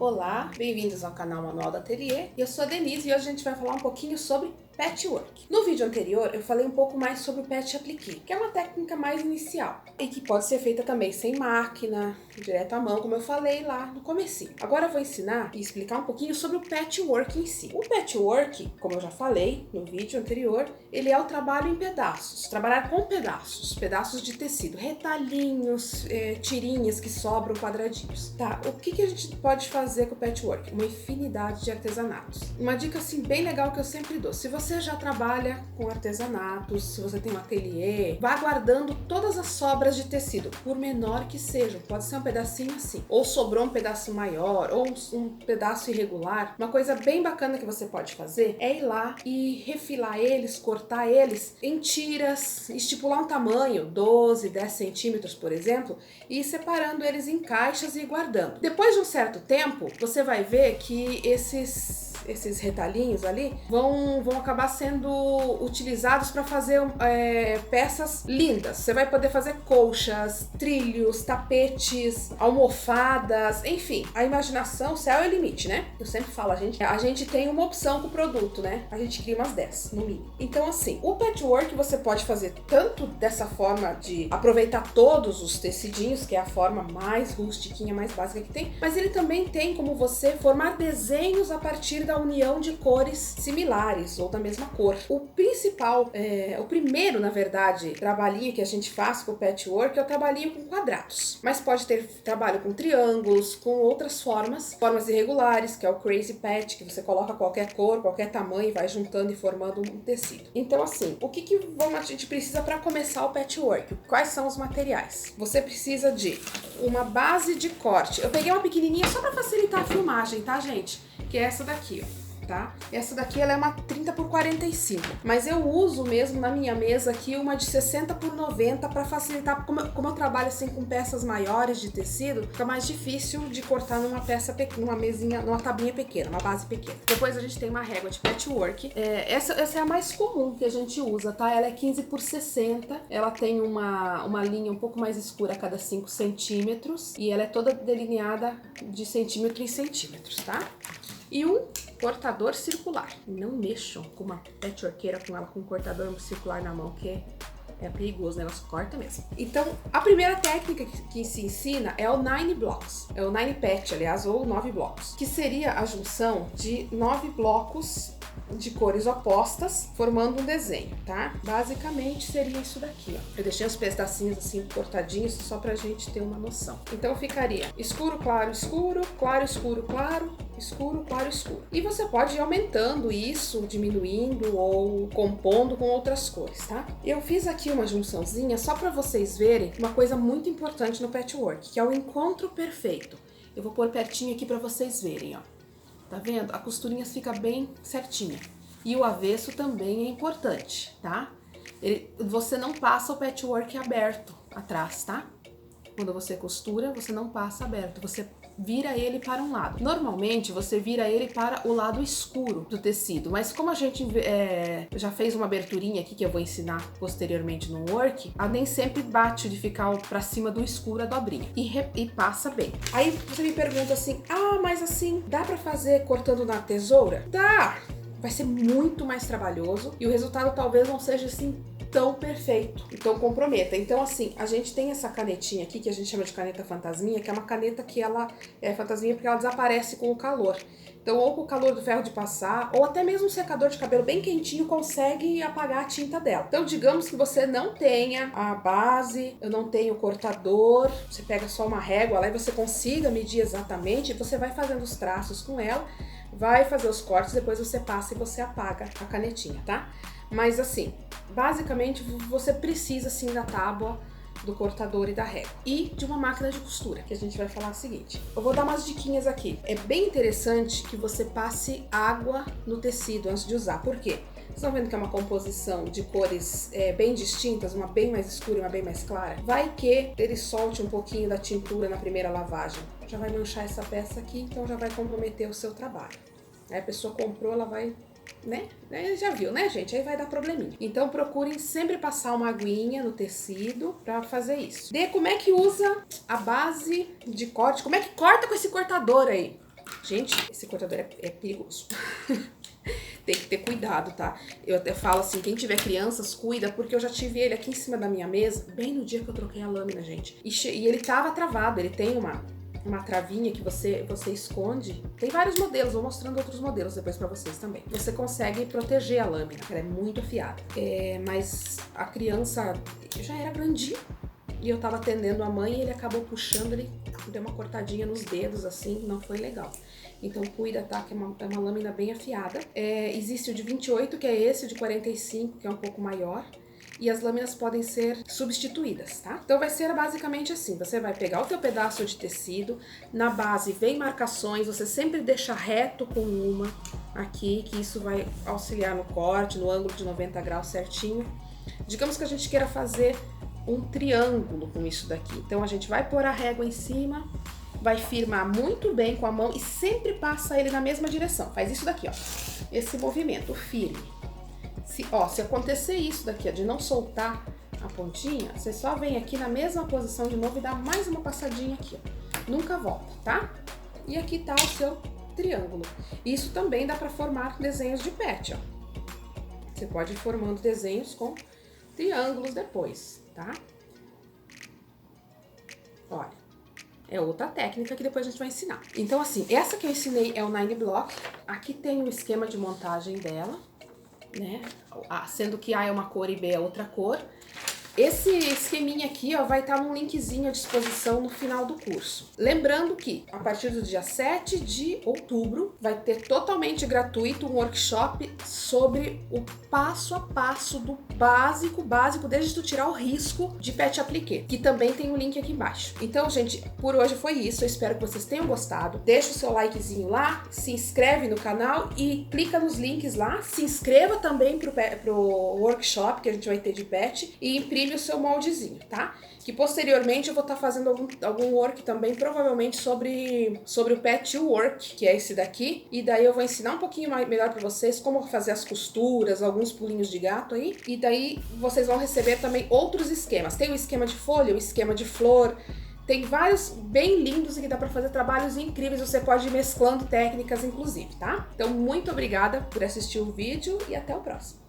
Olá, bem-vindos ao canal Manual da Ateliê. Eu sou a Denise e hoje a gente vai falar um pouquinho sobre patchwork. No vídeo anterior eu falei um pouco mais sobre o patch appliqué, que é uma técnica mais inicial e que pode ser feita também sem máquina, direto à mão, como eu falei lá no comecinho. Agora eu vou ensinar e explicar um pouquinho sobre o patchwork em si. O patchwork, como eu já falei no vídeo anterior, ele é o trabalho em pedaços, trabalhar com pedaços de tecido, retalhinhos, tirinhas que sobram, quadradinhos. Tá, o que a gente pode fazer com o patchwork? Uma infinidade de artesanatos. Uma dica assim bem legal que eu sempre dou: se você já trabalha com artesanatos, se você tem um ateliê, vá guardando todas as sobras de tecido, por menor que sejam. Pode ser um pedacinho assim, ou sobrou um pedaço maior, ou um pedaço irregular. Uma coisa bem bacana que você pode fazer é ir lá e refilar eles, cortar eles em tiras, estipular um tamanho, 12, 10 centímetros, por exemplo, e ir separando eles em caixas e guardando. Depois de um certo tempo, você vai ver que esses retalhinhos ali vão acabar sendo utilizados para fazer peças lindas. Você vai poder fazer colchas, trilhos, tapetes, almofadas, enfim. A imaginação, o céu é o limite, né? Eu sempre falo, a gente tem uma opção com o produto, né? A gente cria umas 10, no mínimo. Então, assim, o patchwork você pode fazer tanto dessa forma de aproveitar todos os tecidinhos, que é a forma mais rustiquinha, mais básica que tem, mas ele também tem como você formar desenhos a partir da união de cores similares ou da mesma cor. O principal, o primeiro, na verdade, trabalhinho que a gente faz com o patchwork é o trabalhinho com quadrados, mas pode ter trabalho com triângulos, com outras formas irregulares, que é o crazy patch, que você coloca qualquer cor, qualquer tamanho e vai juntando e formando um tecido. Então, assim, o que a gente precisa para começar o patchwork? Quais são os materiais? Você precisa de uma base de corte. Eu peguei uma pequenininha só para facilitar a filmagem, tá, gente? Que é essa daqui, ó. Tá? Essa daqui ela é uma 30 por 45, mas eu uso mesmo na minha mesa aqui uma de 60 por 90 para facilitar, como eu trabalho assim com peças maiores de tecido, fica mais difícil de cortar numa peça pequena, numa mesinha, numa tabinha pequena, uma base pequena. Depois a gente tem uma régua de patchwork, essa é a mais comum que a gente usa, tá? Ela é 15 por 60, ela tem uma linha um pouco mais escura a cada 5 centímetros e ela é toda delineada de centímetro em centímetros, tá? E um cortador circular. Não mexam com uma patchworkeira com ela com um cortador circular na mão, que é perigoso, o negócio corta mesmo. Então, a primeira técnica que se ensina é o 9 blocks. É o 9 patch, aliás, ou 9 blocos. Que seria a junção de 9 blocos de cores opostas, formando um desenho, tá? Basicamente seria isso daqui, ó. Eu deixei os pedacinhos assim cortadinhos só pra gente ter uma noção. Então ficaria escuro, claro, escuro, claro, escuro, claro, escuro, claro, escuro. E você pode ir aumentando isso, diminuindo ou compondo com outras cores, tá? Eu fiz aqui uma junçãozinha só pra vocês verem uma coisa muito importante no patchwork, que é o encontro perfeito. Eu vou pôr pertinho aqui pra vocês verem, ó. Tá vendo? A costurinha fica bem certinha. E o avesso também é importante, tá? Você não passa o patchwork aberto atrás, tá? Quando você costura, você não passa aberto, você vira ele para um lado. Normalmente, você vira ele para o lado escuro do tecido, mas como a gente já fez uma aberturinha aqui, que eu vou ensinar posteriormente no work, ela nem sempre bate de ficar para cima do escuro a dobrinha. E passa bem. Aí você me pergunta assim, mas assim, dá para fazer cortando na tesoura? Dá! Vai ser muito mais trabalhoso e o resultado talvez não seja assim tão perfeito, então comprometa. Então assim, a gente tem essa canetinha aqui que a gente chama de caneta fantasminha, que é uma caneta que ela é fantasminha porque ela desaparece com o calor. Então, ou com o calor do ferro de passar, ou até mesmo um secador de cabelo bem quentinho consegue apagar a tinta dela. Então, digamos que você não tenha a base, eu não tenho o cortador, você pega só uma régua lá e você consiga medir exatamente, você vai fazendo os traços com ela, vai fazer os cortes, depois você passa e você apaga a canetinha, tá? Mas assim, basicamente você precisa sim da tábua, do cortador e da régua. E de uma máquina de costura, que a gente vai falar o seguinte. Eu vou dar umas diquinhas aqui. É bem interessante que você passe água no tecido antes de usar. Por quê? Vocês estão vendo que é uma composição de cores bem distintas, uma bem mais escura e uma bem mais clara? Vai que ele solte um pouquinho da tintura na primeira lavagem. Já vai manchar essa peça aqui, então já vai comprometer o seu trabalho. Aí a pessoa comprou, ela vai né? Já viu, né, gente? Aí vai dar probleminha. Então procurem sempre passar uma aguinha no tecido pra fazer isso. Como é que usa a base de corte? Como é que corta com esse cortador aí? Gente, esse cortador é perigoso. Tem que ter cuidado, tá? Eu até falo assim, quem tiver crianças, cuida, porque eu já tive ele aqui em cima da minha mesa, bem no dia que eu troquei a lâmina, gente. E ele tava travado, ele tem uma travinha que você esconde. Tem vários modelos, vou mostrando outros modelos depois pra vocês também. Você consegue proteger a lâmina, ela é muito afiada. Mas a criança já era grandinho e eu tava atendendo a mãe e ele acabou puxando, ele deu uma cortadinha nos dedos, assim, não foi legal. Então cuida, tá? Que é uma lâmina bem afiada. Existe o de 28, que é esse, o de 45, que é um pouco maior. E as lâminas podem ser substituídas, tá? Então vai ser basicamente assim, você vai pegar o teu pedaço de tecido, na base vem marcações, você sempre deixa reto com uma aqui, que isso vai auxiliar no corte, no ângulo de 90 graus certinho. Digamos que a gente queira fazer um triângulo com isso daqui, então a gente vai pôr a régua em cima, vai firmar muito bem com a mão e sempre passa ele na mesma direção, faz isso daqui, ó, esse movimento firme. Se acontecer isso daqui, ó, de não soltar a pontinha, você só vem aqui na mesma posição de novo e dá mais uma passadinha aqui, ó. Nunca volta, tá? E aqui tá o seu triângulo. Isso também dá para formar desenhos de pet, ó. Você pode ir formando desenhos com triângulos depois, tá? Olha, é outra técnica que depois a gente vai ensinar. Então, assim, essa que eu ensinei é o 9 Block. Aqui tem o esquema de montagem dela, né? Sendo que A é uma cor e B é outra cor. Esse esqueminha aqui, ó, vai estar num linkzinho à disposição no final do curso. Lembrando que, a partir do dia 7 de outubro, vai ter totalmente gratuito um workshop sobre o passo a passo do básico, desde tu tirar o risco de pet appliqué, que também tem o link aqui embaixo. Então, gente, por hoje foi isso. Eu espero que vocês tenham gostado. Deixa o seu likezinho lá, se inscreve no canal e clica nos links lá. Se inscreva também pro workshop que a gente vai ter de pet e imprime o seu moldezinho, tá? Que posteriormente eu vou estar fazendo algum work também, provavelmente sobre o Pet Work, que é esse daqui. E daí eu vou ensinar um pouquinho melhor para vocês como fazer as costuras, alguns pulinhos de gato aí. E daí vocês vão receber também outros esquemas. Tem o esquema de folha, o esquema de flor. Tem vários bem lindos e que dá para fazer trabalhos incríveis. Você pode ir mesclando técnicas, inclusive, tá? Então, muito obrigada por assistir o vídeo e até o próximo.